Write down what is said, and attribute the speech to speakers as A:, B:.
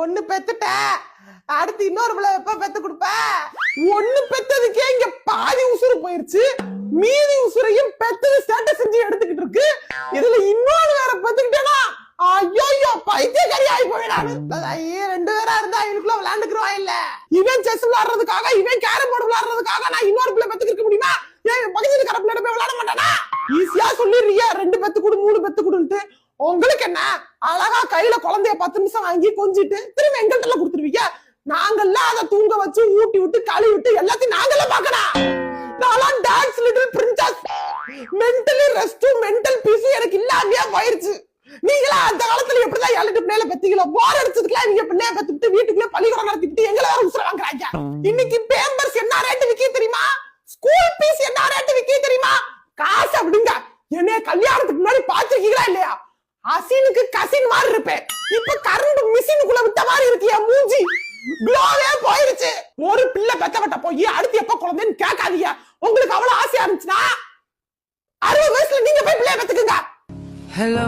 A: ஒண்ணு பெத்துட்ட, அடுத்து இன்னொரு பிள்ளை எப்ப பெத்து கொடுப்ப? ஒண்ணு பெத்ததுக்கே இங்க பாதி உசுறு போயிருச்சு, மீதி உசுரையும் பெத்தது ஸ்டேட்டஸ் செஞ்சு எடுத்துக்கிட்டு இருக்கு. இதுல இன்னொரு வேற பெத்துக்கிட்டேனா ஐயோ பைத்தியக்காரி ஆகி போயிடாது. ரெண்டு பேரா இருந்தா இவனுக்குள்ள விளையாண்டுக்கிறவா இல்ல. இவன் செஸ் விளையாடுறதுக்காக, இவன் கேரம் போர்டு விளையாடுறதுக்காக நான் இன்னொரு பிள்ளை பெத்துக்கிட்டு முடியுமா? ஏன் பக்கத்துல கர பிள்ளை போய் விளையாட மாட்டானா? ஈஸியா சொல்லிடுறியா 2 பெத்து கொடு 3 பெத்து கொடுன்ட்டு. உங்களுக்கு என்ன அழகா கையில குழந்தைய 10 நிமிஷம் வாங்கி கொஞ்சிட்டு திரும்ப எங்கள்கிட்ட கொடுத்துருவீங்க. நாங்கெல்லாம் அதை தூங்க வச்சு ஊட்டி விட்டு களி விட்டு எல்லாத்தையும் நாங்கெல்லாம் பாக்கணும். நான் dance little princess, mentally rest mental piece எனக்கு இல்லாமையா போயிருச்சு. நீங்களா அந்த காலத்துல எப்படிதான் 7 பிள்ளைல பெத்தீங்களோ, போர் அடிச்சதுக்குலாம் நீங்க பிள்ளைய பெத்துட்டு வீட்டுக்குள்ளே பள்ளிக்கூடம் நடத்திட்டு எங்களை வேற உசுர வாங்குறாங்க. இன்னைக்கு பேம்பர்ஸ் என்ன ரேட்டு விக்கி தெரியுமா? ஸ்கூல் பீஸ் என்ன ரேட்டு விக்கி தெரியுமா? காசு அப்படிங்க. என்னைய கல்யாணத்துக்கு முன்னாடி பாத்துருக்கீங்களா இல்லையா? அசினுக்கு கசின் மாதிரி இருப்பேன். இப்ப கரண்ட் மிஷினுக்குள்ள விட்ட மாதிரி இருக்கியா மூஞ்சி? க்ளோவே போயிருச்சு. ஒரு பிள்ளை பெத்தவட்ட போய் அடுத்து எப்ப குழந்தைன்னு கேட்காதீங்க. உங்களுக்கு அவ்வளவு ஆசையா இருந்துச்சுன்னா 60 வயசுல நீங்க போய் பிள்ளைய பெத்துக்குங்க.
B: Hello